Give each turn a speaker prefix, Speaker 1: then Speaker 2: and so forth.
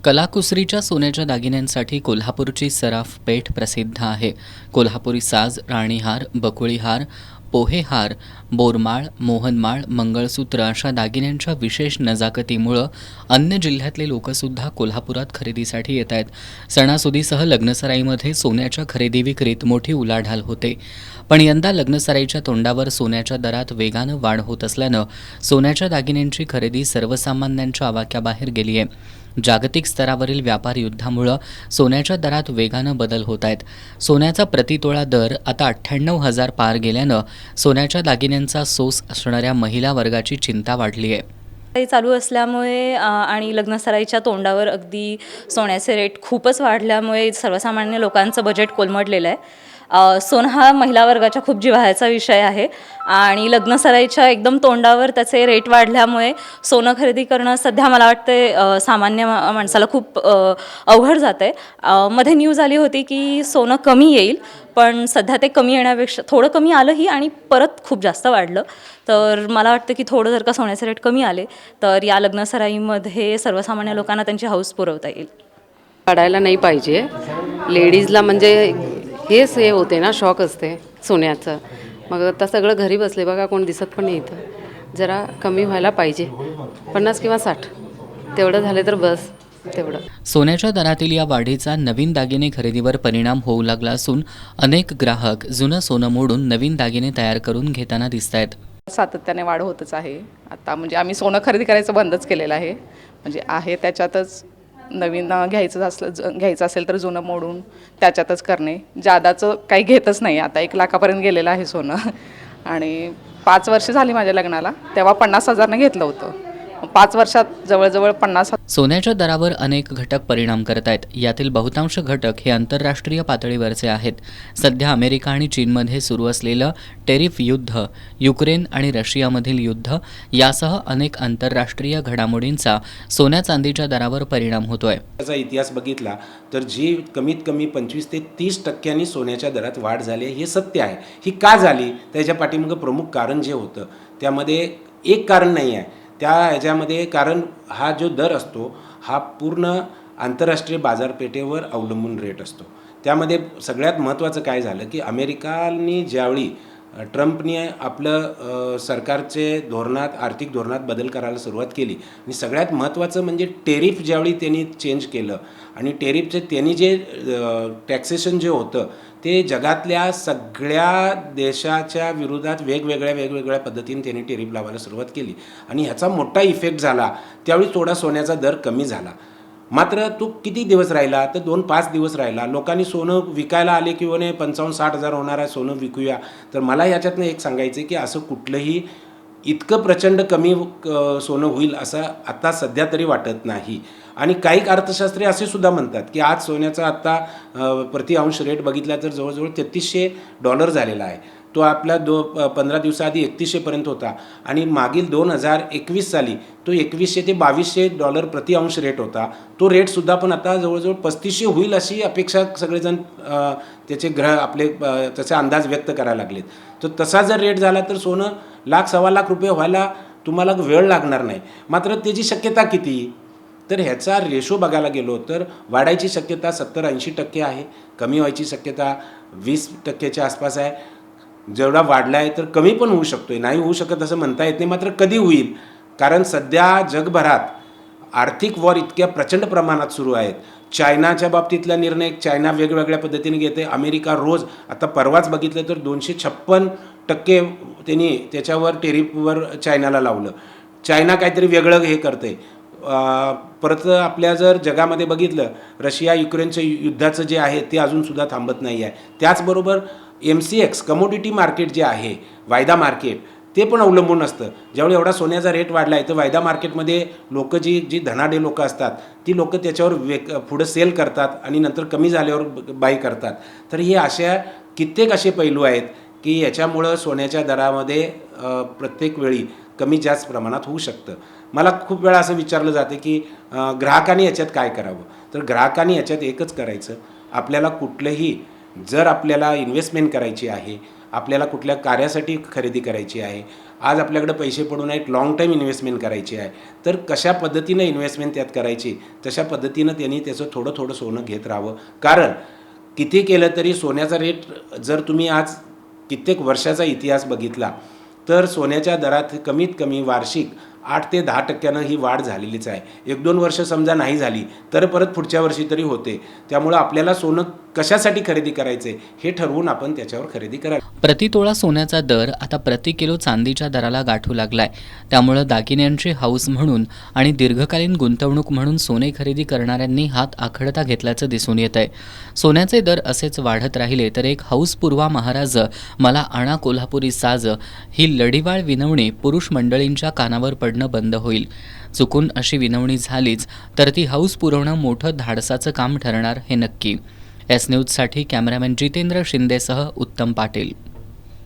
Speaker 1: कलाकुसरीच्या सोन्याच्या दागिन्यांसाठी कोल्हापूरची सराफ पेठ प्रसिद्ध आहे. कोल्हापुरी साज, राणीहार, बकुळीहार, पोहेहार, बोरमाळ, मोहनमाळ, मंगळसूत्र अशा दागिन्यांच्या विशेष नजाकतीमुळं अन्य जिल्ह्यातले लोकसुद्धा कोल्हापुरात खरेदीसाठी येत आहेत. सणासुदीसह लग्नसराईमध्ये सोन्याच्या खरेदी विक्रीत मोठी उलाढाल होते. पण यंदा लग्नसराईच्या तोंडावर सोन्याच्या दरात वेगानं वाढ होत असल्यानं सोन्याच्या दागिन्यांची खरेदी सर्वसामान्यांच्या आवाक्याबाहेर गेली आहे. जागतिक स्तरावरील व्यापार युद्धामुळं सोन्याच्या दरात वेगानं बदल होत आहेत. सोन्याचा प्रतितोळा दर आता 98,000 पार गेल्यानं सोन्याच्या दागिन्यांचा सोस असणाऱ्या महिला वर्गाची चिंता वाढली आहे.
Speaker 2: ते चालू असल्यामुळे आणि लग्नसराईच्या तोंडावर अगदी सोन्याचे रेट खूपच वाढल्यामुळे सर्वसामान्य लोकांचं बजेट कोलमडलेलं आहे. सोनं हा महिला वर्गाच्या खूप जिव्हाळ्याचा विषय आहे आणि लग्नसराईच्या एकदम तोंडावर त्याचे रेट वाढल्यामुळे सोनं खरेदी करणं सध्या मला वाटते सामान्य माणसाला खूप अवघड जातं आहे. मध्ये न्यूज आली होती की सोनं कमी येईल, पण सध्या ते कमी येण्यापेक्षा थोडं कमी आलंही आणि परत खूप जास्त वाढलं. तर मला वाटतं की थोडं जर का सोन्याचे रेट कमी आले तर या लग्नसराईमध्ये सर्वसामान्य लोकांना त्यांची हौस पुरवता येईल.
Speaker 3: काढायला नाही पाहिजे. लेडीजला म्हणजे हेच हे होते ना, शॉक असते सोन्याचं. मग आता सगळं घरी बसले बघा, कोण दिसत पण नाही इथं. जरा कमी व्हायला पाहिजे, 50 किंवा 60 तेवढं झाले तर बस. तेवढं
Speaker 1: सोन्याच्या दरातील या वाढीचा नवीन दागिने खरेदीवर परिणाम होऊ लागला असून अनेक ग्राहक जुनं सोनं मोडून नवीन दागिने तयार करून घेताना दिसत आहेत.
Speaker 4: सातत्याने वाढ होतच आहे. आता म्हणजे आम्ही सोनं खरेदी करायचं बंदच केलेलं आहे. म्हणजे आहे त्याच्यातच नवीन घ्यायचं असेल तर जुनं मोडून त्याच्यातच करणे. जादाचं काही घेतच नाही. आता 1 लाखापर्यंत गेलेलं आहे सोनं. आणि 5 वर्ष झाली माझ्या लग्नाला, तेव्हा 50,000ने घेतलं होतं. 5 वर्षात जवळजवळ 50,000.
Speaker 1: सोन्याच्या दरावर अनेक घटक परिणाम करत आहेत. यातील बहुतांश घटक हे आंतरराष्ट्रीय पातळीवरचे आहेत. सध्या अमेरिका आणि चीनमध्ये सुरू असलेलं टेरिफ युद्ध, युक्रेन आणि रशियामधील युद्ध यासह अनेक आंतरराष्ट्रीय घडामोडींचा सोन्या चांदीच्या दरावर परिणाम होतोय.
Speaker 5: त्याचा इतिहास बघितला तर जी कमीत कमी 25 ते 30% सोन्याच्या दरात वाढ झाली हे सत्य आहे. ही का झाली? त्याच्या पाठीमागं प्रमुख कारण जे होतं त्यामध्ये एक कारण नाही आहे. त्या ह्याच्यामध्ये कारण हा जो दर असतो हा पूर्ण आंतरराष्ट्रीय बाजारपेठेवर अवलंबून रेट असतो. त्यामध्ये सगळ्यात महत्त्वाचं काय झालं की अमेरिकाने ज्यावेळी ट्रम्पने आपलं सरकारचे आर्थिक धोरणात बदल करायला सुरुवात केली आणि सगळ्यात महत्त्वाचं म्हणजे टेरिफ ज्यावेळी त्यांनी चेंज केलं आणि टेरिफचे त्यांनी जे टॅक्सेशन जे होतं ते जगातल्या सगळ्या देशाच्या विरोधात वेगवेगळ्या पद्धतीने त्यांनी टेरिफ लावायला सुरुवात केली आणि ह्याचा मोठा इफेक्ट झाला. त्यावेळी थोडा सोन्याचा दर कमी झाला. मात्र तो किती दिवस राहिला तर 2-5 दिवस राहिला. लोकांनी सोनं विकायला आले की 55-60 हजार होणार आहे, सोनं विकूया. तर मला याच्यातनं एक सांगायचं आहे की असं कुठलंही इतकं प्रचंड कमी सोनं होईल असं आता सध्या तरी वाटत नाही. आणि काही अर्थशास्त्री असे सुद्धा म्हणतात की आज सोन्याचा आत्ता प्रति अंश रेट बघितला तर जवळजवळ $3300 झालेला आहे. तो आपला 15 दिवसाआधी 3100पर्यंत होता आणि मागील 2021 साली तो 2100 ते $2200 प्रति अंश रेट होता. तो रेटसुद्धा पण आता जवळजवळ 3500 होईल अशी अपेक्षा सगळेजण त्याचे अंदाज व्यक्त करायला लागलेत. तर तसा जर रेट झाला तर सोनं ₹1,00,000-1,25,000 व्हायला तुम्हाला वेळ लागणार नाही. मात्र त्याची शक्यता किती? तर ह्याचा रेशो बघायला गेलो तर वाढायची शक्यता 70-80% आहे. कमी व्हायची शक्यता 20%च्या आसपास आहे. जेवढा वाढला आहे तर कमी पण होऊ शकतोय, नाही होऊ शकत असं म्हणता येत नाही. मात्र कधी होईल? कारण सध्या जगभरात आर्थिक वॉर इतक्या प्रचंड प्रमाणात सुरू आहेत. चायनाच्या बाबतीतला निर्णय चायना वेगवेगळ्या पद्धतीने घेते. अमेरिका रोज आता परवाच बघितलं तर 256% त्यांनी त्याच्यावर टेरिफवर चायनाला लावलं. चायना काहीतरी वेगळं हे करते. परत आपल्या जर जगामध्ये बघितलं रशिया युक्रेनचं युद्धाचं जे आहे ते अजूनसुद्धा थांबत नाही आहे. त्याचबरोबर MCX कमोडिटी मार्केट जे आहे, वायदा मार्केट, ते पण अवलंबून असतं. ज्यावेळी एवढा सोन्याचा रेट वाढला आहे तर वायदा मार्केटमध्ये लोकं जी धनाढ्य लोकं असतात ती लोकं त्याच्यावर पुढं सेल करतात आणि नंतर कमी झाल्यावर बाय करतात. तर हे अशा कित्येक असे पैलू आहेत की याच्यामुळं सोन्याच्या दरामध्ये प्रत्येक वेळी कमी जास्त प्रमाणात होऊ शकतं. मला खूप वेळा असं विचारलं जातं की ग्राहकांनी याच्यात काय करावं? तर ग्राहकांनी याच्यात एकच करायचं, आपल्याला कुठलंही जर आपल्याला इन्व्हेस्टमेंट करायची आहे, आपल्याला कुठल्या कार्यासाठी खरेदी करायची आहे, आज आपल्याकडे पैसे पडून आहेत, लाँग टाईम इन्व्हेस्टमेंट करायची आहे, तर कशा पद्धतीनं इन्व्हेस्टमेंट त्यात करायची तशा पद्धतीनं त्यांनी त्याचं थोडं थोडं सोनं घेत राहावं. कारण किती केलं तरी सोन्याचा रेट जर तुम्ही आज कित्येक वर्षाचा इतिहास बघितला तर सोन्याच्या दरात कमीत कमी वार्षिक 8 ते 10% ही वाढ झालेलीच आहे. 1-2 वर्ष समजा नाही झाली तर परत पुढच्या वर्षी तरी होते. त्यामुळं आपल्याला सोनं कशासाठी खरेदी करायचे हे ठरवून आपण त्याच्यावर खरेदी करावी.
Speaker 1: प्रतितोळा सोन्याचा दर आता प्रति किलो चांदीच्या दराला गाठू लागलाय. त्यामुळं दागिन्यांची हौस म्हणून आणि दीर्घकालीन गुंतवणूक म्हणून सोने खरेदी करणाऱ्यांनी हात आखडता घेतल्याचं दिसून येत आहे. सोन्याचे दर असेच वाढत राहिले तर एक हौस पूर्वा महाराज मला आणा कोल्हापुरी साज ही लढीवाळ विनवणी पुरुष मंडळींच्या कानावर पडणं बंद होईल. चुकून अशी विनवणी झालीच तर ती हौस पुरवणं मोठं धाडसाचं काम ठरणार हे नक्की. एस न्यूजसाठी कॅमेरामॅन जितेंद्र शिंदेसह उत्तम पाटील.